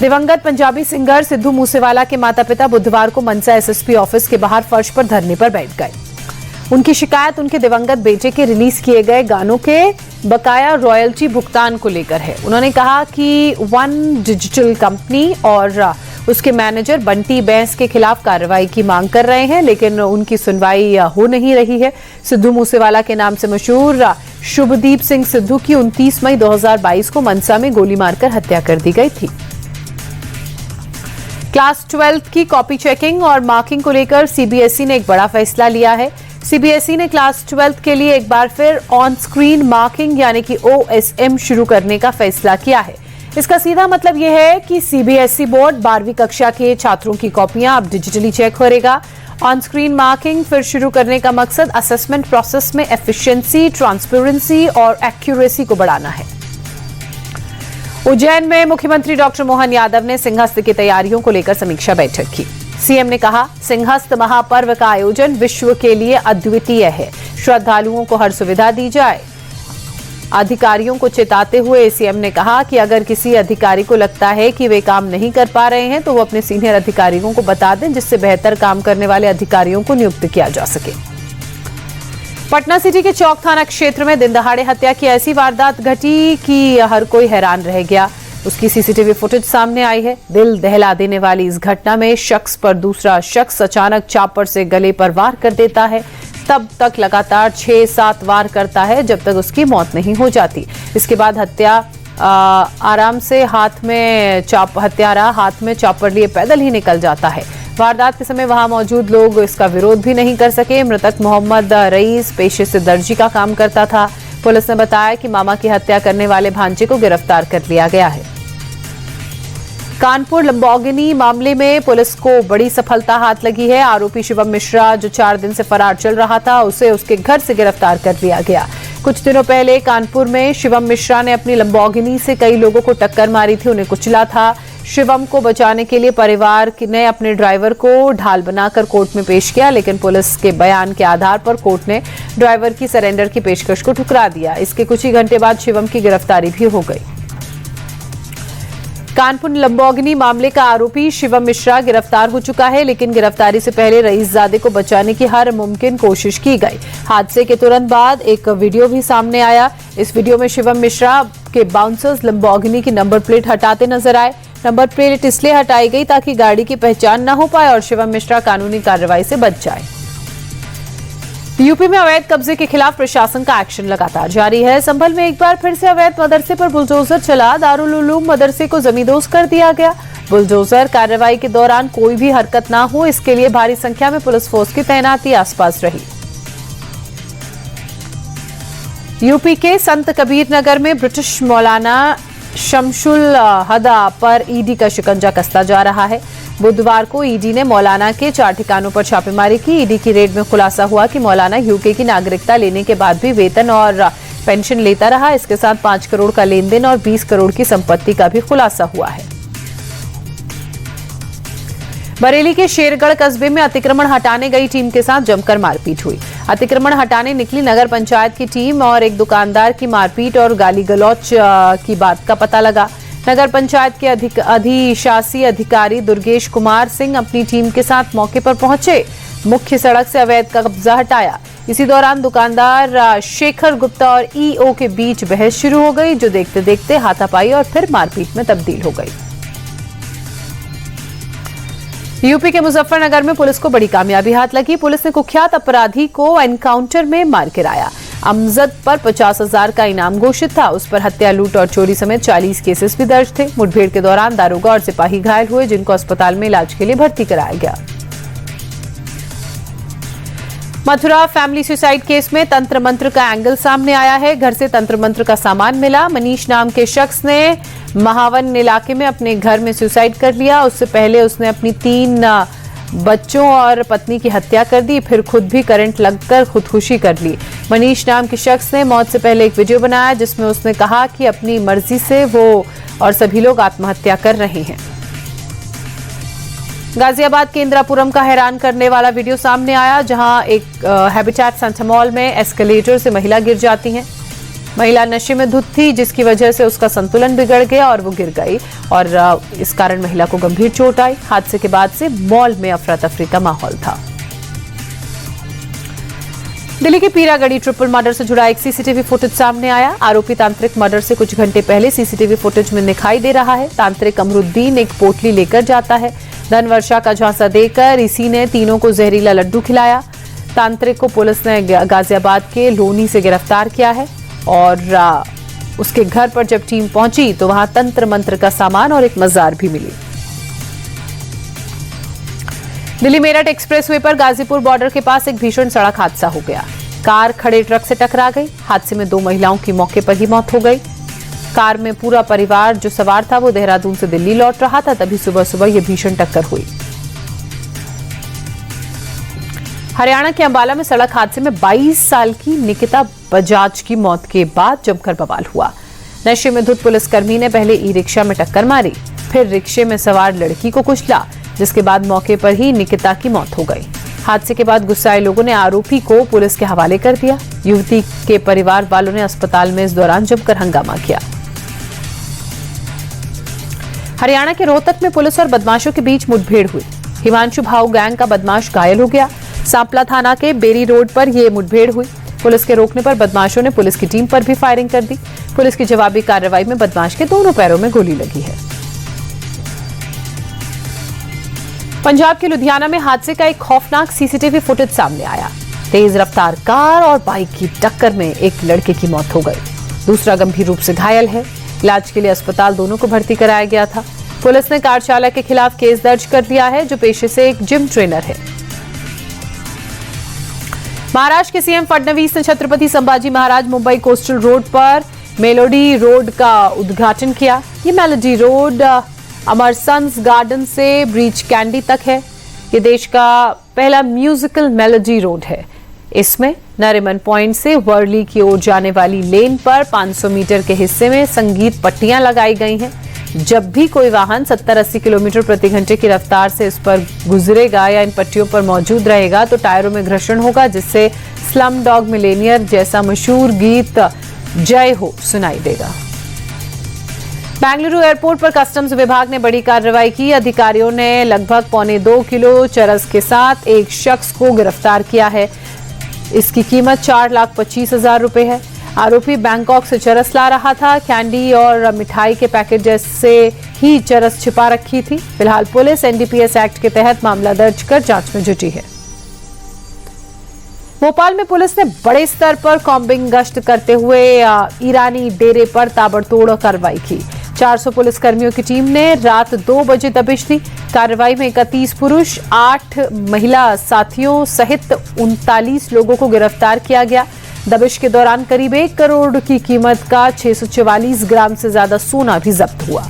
दिवंगत पंजाबी सिंगर सिद्धू मूसेवाला के माता पिता बुधवार को मनसा एसएसपी ऑफिस के बाहर फर्श पर धरने पर बैठ गए। उनकी शिकायत उनके दिवंगत बेटे के रिलीज किए गए गानों के बकाया रॉयल्टी भुगतान को लेकर है। उन्होंने कहा कि वन डिजिटल कंपनी और उसके मैनेजर बंटी बैंस के खिलाफ कार्रवाई की मांग कर रहे हैं, लेकिन उनकी सुनवाई हो नहीं रही है। सिद्धू मूसेवाला के नाम से मशहूर शुभदीप सिंह सिद्धू की 29 मई 2022 को मनसा में गोली मारकर हत्या कर दी गई थी। क्लास 12 की कॉपी चेकिंग और मार्किंग को लेकर सीबीएसई ने एक बड़ा फैसला लिया है। सीबीएसई ने क्लास 12 के लिए एक बार फिर ऑन स्क्रीन मार्किंग यानी कि ओएसएम शुरू करने का फैसला किया है। इसका सीधा मतलब यह है कि सीबीएसई बोर्ड 12वीं कक्षा के छात्रों की कॉपियां अब डिजिटली चेक करेगा। ऑन स्क्रीन मार्किंग फिर शुरू करने का मकसद असेसमेंट प्रोसेस में एफिशिएंसी, ट्रांसपेरेंसी और एक्यूरेसी को बढ़ाना है। उज्जैन में मुख्यमंत्री डॉक्टर मोहन यादव ने सिंहस्थ की तैयारियों को लेकर समीक्षा बैठक की। सीएम ने कहा, सिंहस्थ महापर्व का आयोजन विश्व के लिए अद्वितीय है, श्रद्धालुओं को हर सुविधा दी जाए। अधिकारियों को चेताते हुए सीएम ने कहा कि अगर किसी अधिकारी को लगता है कि वे काम नहीं कर पा रहे हैं तो वो अपने सीनियर अधिकारियों को बता दें, जिससे बेहतर काम करने वाले अधिकारियों को नियुक्त किया जा सके। पटना सिटी के चौक थाना क्षेत्र में दिन दहाड़े हत्या की ऐसी वारदात घटी कि हर कोई हैरान रह गया। उसकी सीसीटीवी फुटेज सामने आई है। दिल दहला देने वाली इस घटना में शख्स पर दूसरा शख्स अचानक चापर से गले पर वार कर देता है। तब तक लगातार 6-7 वार करता है जब तक उसकी मौत नहीं हो जाती। इसके बाद आराम से हत्यारा हाथ में चापर लिए पैदल ही निकल जाता है। वारदात के समय वहां मौजूद लोग इसका विरोध भी नहीं कर सके। मृतक मोहम्मद रईस पेशे से दर्जी का काम करता था। पुलिस ने बताया कि मामा की हत्या करने वाले भांजे को गिरफ्तार कर लिया गया है। कानपुर लंबोर्गिनी मामले में पुलिस को बड़ी सफलता हाथ लगी है। आरोपी शिवम मिश्रा, जो 4 दिन से फरार चल रहा था, उसे उसके घर से गिरफ्तार कर लिया गया। कुछ दिनों पहले कानपुर में शिवम मिश्रा ने अपनी लंबोर्गिनी से कई लोगों को टक्कर मारी थी, उन्हें कुचला था। शिवम को बचाने के लिए परिवार ने अपने ड्राइवर को ढाल बनाकर कोर्ट में पेश किया, लेकिन पुलिस के बयान के आधार पर कोर्ट ने ड्राइवर की सरेंडर की पेशकश को ठुकरा दिया। इसके कुछ ही घंटे बाद शिवम की गिरफ्तारी भी हो गई। कानपुर लंबोर्गिनी मामले का आरोपी शिवम मिश्रा गिरफ्तार हो चुका है, लेकिन गिरफ्तारी से पहले रईसजादे को बचाने की हर मुमकिन कोशिश की गई। हादसे के तुरंत बाद एक वीडियो भी सामने आया। इस वीडियो में शिवम मिश्रा के बाउंसर्स लंबोर्गिनी की नंबर प्लेट हटाते नजर आए। नंबर प्लेट इसलिए हटाई गई ताकि गाड़ी की पहचान न हो पाए और शिवम मिश्रा कानूनी कार्रवाई से बच जाए। यूपी में अवैध कब्जे के खिलाफ प्रशासन का एक्शन लगातार जारी है। संभल में एक बार फिर से अवैध मदरसे पर बुलडोजर चला। दारुल उलूम मदरसे को जमींदोज कर दिया गया। बुलडोजर कार्रवाई के दौरान कोई भी हरकत न हो, इसके लिए भारी संख्या में पुलिस फोर्स की तैनाती आसपास रही। यूपी के संत कबीर नगर में ब्रिटिश मौलाना शमशुल हदा पर ईडी का शिकंजा कसता जा रहा है। बुधवार को ईडी ने मौलाना के 4 ठिकानों पर छापेमारी की। ईडी की रेड में खुलासा हुआ कि मौलाना यूके की नागरिकता लेने के बाद भी वेतन और पेंशन लेता रहा। इसके साथ 5 करोड़ का लेन देन और 20 करोड़ की संपत्ति का भी खुलासा हुआ है। बरेली के शेरगढ़ कस्बे में अतिक्रमण हटाने गई टीम के साथ जमकर मारपीट हुई। अतिक्रमण हटाने निकली नगर पंचायत की टीम और एक दुकानदार की मारपीट और गाली गलौच की बात का पता लगा। नगर पंचायत के अधिशासी अधिकारी दुर्गेश कुमार सिंह अपनी टीम के साथ मौके पर पहुंचे। मुख्य सड़क से अवैध कब्जा हटाया। इसी दौरान दुकानदार शेखर गुप्ता और ईओ के बीच बहस शुरू हो गई, जो देखते देखते हाथापाई और फिर मारपीट में तब्दील हो गई। यूपी के मुजफ्फरनगर में पुलिस को बड़ी कामयाबी हाथ लगी। पुलिस ने कुख्यात अपराधी को एनकाउंटर में मार गिराया। अमजद पर 50,000 का इनाम घोषित था। उस पर हत्या, लूट और चोरी समेत 40 केसेस भी दर्ज थे। मुठभेड़ के दौरान दारोगा और सिपाही घायल हुए, जिनको अस्पताल में इलाज के लिए भर्ती कराया गया। मथुरा फैमिली सुसाइड केस में तंत्र मंत्र का एंगल सामने आया है। घर से तंत्र मंत्र का सामान मिला। मनीष नाम के शख्स ने महावन इलाके में अपने घर में सुसाइड कर लिया। उससे पहले उसने अपनी 3 बच्चों और पत्नी की हत्या कर दी, फिर खुद भी करंट लगकर खुदकुशी कर ली। मनीष नाम के शख्स ने मौत से पहले एक वीडियो बनाया, जिसमें उसने कहा कि अपनी मर्जी से वो और सभी लोग आत्महत्या कर रहे हैं। गाजियाबाद के इंदिरापुरम का हैरान करने वाला वीडियो सामने आया, जहां एक हैबिटेट सेंटर मॉल में एस्केलेटर से महिला गिर जाती हैं। महिला नशे में धुत थी, जिसकी वजह से उसका संतुलन बिगड़ गया और वो गिर गई और इस कारण महिला को गंभीर चोट आई। हादसे के बाद से मॉल में अफरा तफरी का माहौल था। दिल्ली के पीरागढ़ी ट्रिपल मर्डर से जुड़ा एक सीसीटीवी फुटेज सामने आया। आरोपी तांत्रिक मर्डर से कुछ घंटे पहले सीसीटीवी फुटेज में दिखाई दे रहा है। तांत्रिक अमरुद्दीन एक पोटली लेकर जाता है। धन वर्षा का झांसा देकर इसी ने तीनों को जहरीला लड्डू खिलाया। तांत्रिक को पुलिस ने गाजियाबाद के लोनी से गिरफ्तार किया है और उसके घर पर जब टीम पहुंची तो वहां तंत्र मंत्र का सामान और एक मजार भी मिली। दिल्ली मेरठ एक्सप्रेसवे पर गाजीपुर बॉर्डर के पास एक भीषण सड़क हादसा हो गया। कार खड़े ट्रक से टकरा गई। हादसे में 2 महिलाओं की मौके पर ही मौत हो गई। कार में पूरा परिवार जो सवार था वो देहरादून से दिल्ली लौट रहा था, तभी सुबह सुबह यह भीषण टक्कर हुई। हरियाणा के अंबाला में सड़क हादसे में 22 साल की निकिता बजाज की मौत के बाद जमकर बवाल हुआ। नशे में धुत पुलिसकर्मी ने पहले ई रिक्शा में टक्कर मारी, फिर रिक्शे में सवार लड़की को कुचला, जिसके बाद मौके पर ही निकिता की मौत हो गई। हादसे के बाद गुस्साए लोगों ने आरोपी को पुलिस के हवाले कर दिया। युवती के परिवार वालों ने अस्पताल में इस दौरान जमकर हंगामा किया। हरियाणा के रोहतक में पुलिस और बदमाशों के बीच मुठभेड़ हुई। हिमांशु भाऊ गैंग का बदमाश घायल हो गया। सांपला थाना के बेरी रोड पर यह मुठभेड़ हुई। पुलिस के रोकने पर बदमाशों ने पुलिस की टीम पर भी फायरिंग कर दी। पुलिस की जवाबी कार्रवाई में बदमाश के दोनों पैरों में गोली लगी है। पंजाब के लुधियाना में हादसे का एक खौफनाक सीसीटीवी फुटेज सामने आया। तेज रफ्तार कार और बाइक की टक्कर में एक लड़के की मौत हो गई। दूसरा गंभीर रूप से घायल है। इलाज के लिए अस्पताल दोनों को भर्ती कराया गया था। पुलिस ने कार चालक के खिलाफ केस दर्ज कर लिया है, जो पेशे से एक जिम ट्रेनर है। महाराष्ट्र के सीएम फडणवीस ने छत्रपति संभाजी महाराज मुंबई कोस्टल रोड पर मेलोडी रोड का उद्घाटन किया। ये मेलोडी रोड अमरसंस गार्डन से ब्रीच कैंडी तक है। ये देश का पहला म्यूजिकल मेलोडी रोड है। इसमें नरीमन पॉइंट से वर्ली की ओर जाने वाली लेन पर 500 मीटर के हिस्से में संगीत पट्टियां लगाई गई हैं। जब भी कोई वाहन 70-80 किलोमीटर प्रति घंटे की रफ्तार से इस पर गुजरेगा या इन पट्टियों पर मौजूद रहेगा तो टायरों में घर्षण होगा, जिससे स्लम डॉग मिलेनियर जैसा मशहूर गीत जय हो सुनाई देगा। बेंगलुरु एयरपोर्ट पर कस्टम्स विभाग ने बड़ी कार्रवाई की। अधिकारियों ने लगभग 1.25 किलो चरस के साथ एक शख्स को गिरफ्तार किया है। इसकी कीमत 4,25,000 रुपए है। आरोपी बैंकॉक से चरस ला रहा था। कैंडी और मिठाई के पैकेट जैसे ही चरस छिपा रखी थी। फिलहाल पुलिस एनडीपीएस एक्ट के तहत मामला दर्ज कर जांच में जुटी है। भोपाल में पुलिस ने बड़े स्तर पर कॉम्बिंग गश्त करते हुए ईरानी डेरे पर ताबड़तोड़ कार्रवाई की। 400 पुलिसकर्मियों की टीम ने रात 2 बजे दबिश दी। कार्रवाई में 31 पुरुष 8 महिला साथियों सहित 39 लोगों को गिरफ्तार किया गया। दबिश के दौरान करीब 1 करोड़ की कीमत का 644 ग्राम से ज्यादा सोना भी जब्त हुआ।